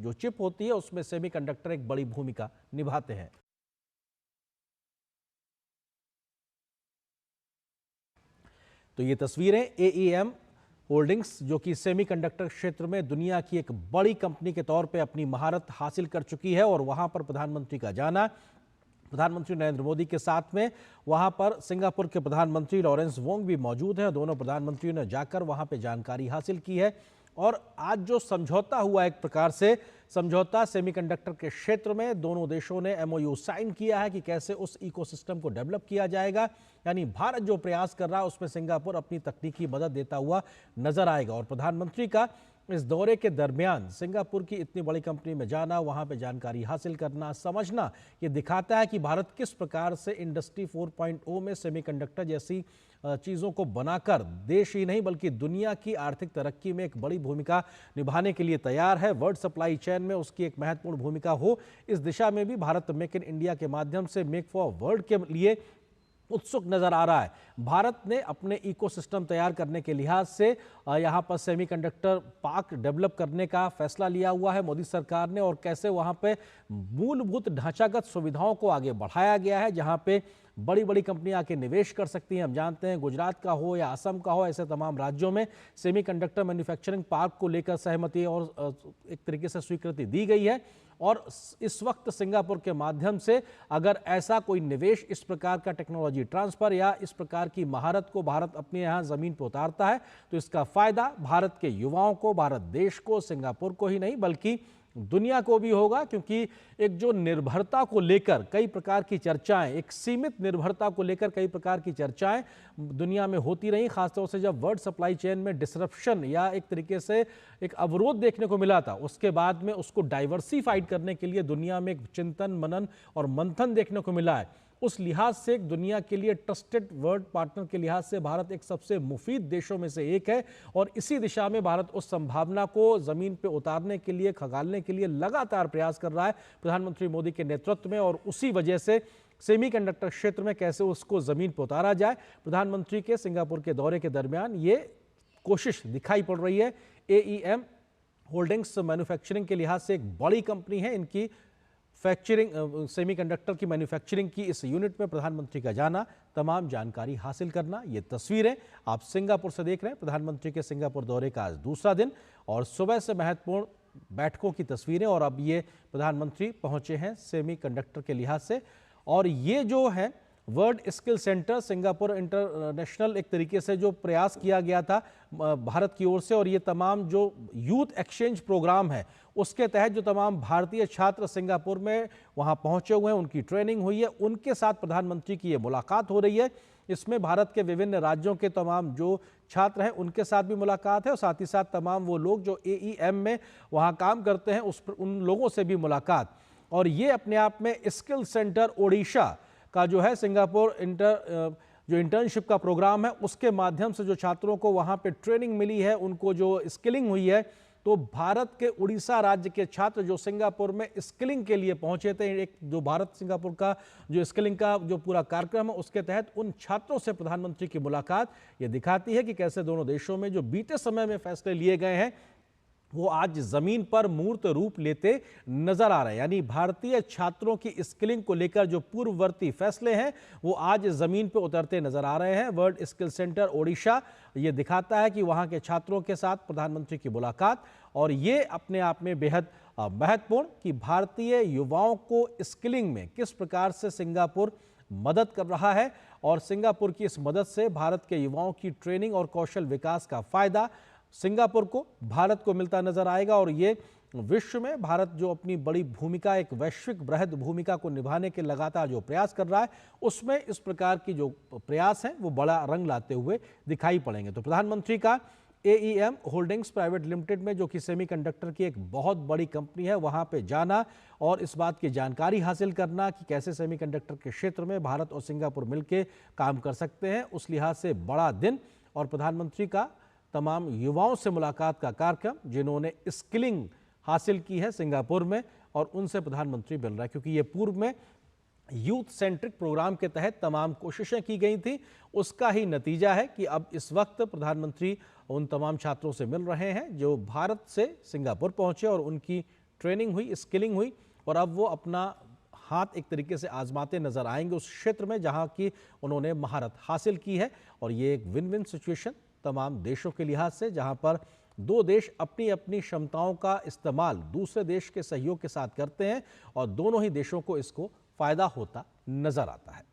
जो चिप होती है उसमें सेमीकंडक्टर एक बड़ी भूमिका निभाते हैं। तो ये तस्वीरें एईएम होल्डिंग्स, जो कि सेमीकंडक्टर क्षेत्र में दुनिया की एक बड़ी कंपनी के तौर पे अपनी महारत हासिल कर चुकी है, और वहां पर प्रधानमंत्री का जाना, प्रधानमंत्री नरेंद्र मोदी के साथ में वहां पर सिंगापुर के प्रधानमंत्री लॉरेंस वोंग भी मौजूद हैं। दोनों प्रधानमंत्रियों ने जाकर वहां पे जानकारी हासिल की है, और आज जो समझौता हुआ, एक प्रकार से समझौता सेमीकंडक्टर के क्षेत्र में दोनों देशों ने एमओयू साइन किया है कि कैसे उस इकोसिस्टम को डेवलप किया जाएगा। यानी भारत जो प्रयास कर रहा है उसमें सिंगापुर अपनी तकनीकी मदद देता हुआ नजर आएगा। और प्रधानमंत्री का इस दौरे के दरमियान सिंगापुर की इतनी बड़ी कंपनी में जाना, वहां पे जानकारी हासिल करना, समझना, ये दिखाता है कि भारत किस प्रकार से इंडस्ट्री 4.0 में सेमीकंडक्टर जैसी चीज़ों को बनाकर देश ही नहीं बल्कि दुनिया की आर्थिक तरक्की में एक बड़ी भूमिका निभाने के लिए तैयार है। वर्ल्ड सप्लाई चेन में उसकी एक महत्वपूर्ण भूमिका हो, इस दिशा में भी भारत मेक इन इंडिया के माध्यम से मेक फॉर वर्ल्ड के लिए उत्सुक नजर आ रहा है। भारत ने अपने इकोसिस्टम तैयार करने के लिहाज से यहाँ पर सेमीकंडक्टर पार्क डेवलप करने का फैसला लिया हुआ है मोदी सरकार ने, और कैसे वहाँ पे मूलभूत ढांचागत सुविधाओं को आगे बढ़ाया गया है, जहाँ पे बड़ी बड़ी कंपनियां आके निवेश कर सकती हैं। हम जानते हैं गुजरात का हो या असम का हो, ऐसे तमाम राज्यों में सेमीकंडक्टर मैन्युफैक्चरिंग पार्क को लेकर सहमति और एक तरीके से स्वीकृति दी गई है। और इस वक्त सिंगापुर के माध्यम से अगर ऐसा कोई निवेश, इस प्रकार का टेक्नोलॉजी ट्रांसफर या इस प्रकार की महारत को भारत अपने यहाँ जमीन पर उतारता है, तो इसका फायदा भारत के युवाओं को, भारत देश को, सिंगापुर को ही नहीं बल्कि दुनिया को भी होगा। क्योंकि एक जो निर्भरता को लेकर कई प्रकार की चर्चाएं, एक सीमित निर्भरता को लेकर कई प्रकार की चर्चाएं दुनिया में होती रही, खासतौर से जब वर्ल्ड सप्लाई चेन में डिसरप्शन या एक तरीके से एक अवरोध देखने को मिला था, उसके बाद में उसको डाइवर्सिफाइड करने के लिए दुनिया में एक चिंतन, मनन और मंथन देखने को मिला है। उस लिहाज से दुनिया के लिए ट्रस्टेड वर्ल्ड पार्टनर के लिहाज से भारत एक सबसे मुफीद देशों में से एक है, और इसी दिशा में भारत उस संभावना को जमीन पे उतारने के लिए, खंगालने के लिए लगातार प्रयास कर रहा है प्रधानमंत्री मोदी के नेतृत्व में। और उसी वजह से सेमीकंडक्टर क्षेत्र में कैसे उसको जमीन पर उतारा जाए, प्रधानमंत्री के सिंगापुर के दौरे के दरमियान ये कोशिश दिखाई पड़ रही है। एईएम होल्डिंग्स मैन्युफैक्चरिंग के लिहाज से एक बड़ी कंपनी है। इनकी फैक्चरिंग, सेमीकंडक्टर की मैन्युफैक्चरिंग की इस यूनिट में प्रधानमंत्री का जाना, तमाम जानकारी हासिल करना, ये तस्वीरें आप सिंगापुर से देख रहे हैं। प्रधानमंत्री के सिंगापुर दौरे का आज दूसरा दिन और सुबह से महत्वपूर्ण बैठकों की तस्वीरें, और अब ये प्रधानमंत्री पहुंचे हैं सेमीकंडक्टर के लिहाज से। और ये जो है world skill centre Singapore international, एक तरीके से जो प्रयास किया गया था भारत की ओर से, और ये तमाम जो यूथ एक्सचेंज प्रोग्राम है उसके तहत जो तमाम भारतीय छात्र सिंगापुर में वहां पहुंचे हुए हैं, उनकी ट्रेनिंग हुई है, उनके साथ प्रधानमंत्री की ये मुलाकात हो रही है। इसमें भारत के विभिन्न राज्यों के तमाम जो छात्र हैं उनके साथ भी मुलाकात है, और साथ ही साथ तमाम वो लोग जो एईएम में वहां काम करते हैं उन लोगों से भी मुलाकात। और ये अपने आप में स्किल सेंटर ओडिशा का जो है सिंगापुर जो इंटर्नशिप का प्रोग्राम है, उसके माध्यम से जो छात्रों को वहां पे ट्रेनिंग मिली है, उनको जो स्किलिंग हुई है, तो भारत के उड़ीसा राज्य के छात्र जो सिंगापुर में स्किलिंग के लिए पहुंचे थे, एक जो भारत सिंगापुर का जो स्किलिंग का जो पूरा कार्यक्रम है उसके तहत उन छात्रों से प्रधानमंत्री की मुलाकात, ये दिखाती है कि कैसे दोनों देशों में जो बीते समय में फैसले लिए गए हैं वो आज जमीन पर मूर्त रूप लेते नजर आ रहे हैं। यानी भारतीय छात्रों की स्किलिंग को लेकर जो पूर्ववर्ती फैसले हैं वो आज जमीन पर उतरते नजर आ रहे हैं। वर्ल्ड स्किल सेंटर ओडिशा ये दिखाता है कि वहां के छात्रों के साथ प्रधानमंत्री की मुलाकात, और ये अपने आप में बेहद महत्वपूर्ण कि भारतीय युवाओं को स्किलिंग में किस प्रकार से सिंगापुर मदद कर रहा है, और सिंगापुर की इस मदद से भारत के युवाओं की ट्रेनिंग और कौशल विकास का फायदा सिंगापुर को, भारत को मिलता नजर आएगा। और ये विश्व में भारत जो अपनी बड़ी भूमिका, एक वैश्विक बृहद भूमिका को निभाने के लगातार जो प्रयास कर रहा है, उसमें इस प्रकार की जो प्रयास हैं वो बड़ा रंग लाते हुए दिखाई पड़ेंगे। तो प्रधानमंत्री का एईएम होल्डिंग्स प्राइवेट लिमिटेड में, जो कि सेमीकंडक्टर की एक बहुत बड़ी कंपनी है, वहां पे जाना और इस बात की जानकारी हासिल करना कि कैसे सेमीकंडक्टर के क्षेत्र में भारत और सिंगापुर मिलकर काम कर सकते हैं, उस लिहाज से बड़ा दिन। और प्रधानमंत्री का तमाम युवाओं से मुलाकात का कार्यक्रम, जिन्होंने स्किलिंग हासिल की है सिंगापुर में, और उनसे प्रधानमंत्री मिल रहा है, क्योंकि ये पूर्व में यूथ सेंट्रिक प्रोग्राम के तहत तमाम कोशिशें की गई थी, उसका ही नतीजा है कि अब इस वक्त प्रधानमंत्री उन तमाम छात्रों से मिल रहे हैं जो भारत से सिंगापुर पहुंचे और उनकी ट्रेनिंग हुई, स्किलिंग हुई और अब वो अपना हाथ एक तरीके से आजमाते नजर आएंगे उस क्षेत्र में जहां की उन्होंने महारत हासिल की है। और ये एक विन विन सिचुएशन तमाम देशों के लिहाज से, जहां पर दो देश अपनी अपनी क्षमताओं का इस्तेमाल दूसरे देश के सहयोग के साथ करते हैं और दोनों ही देशों को इसको फायदा होता नजर आता है।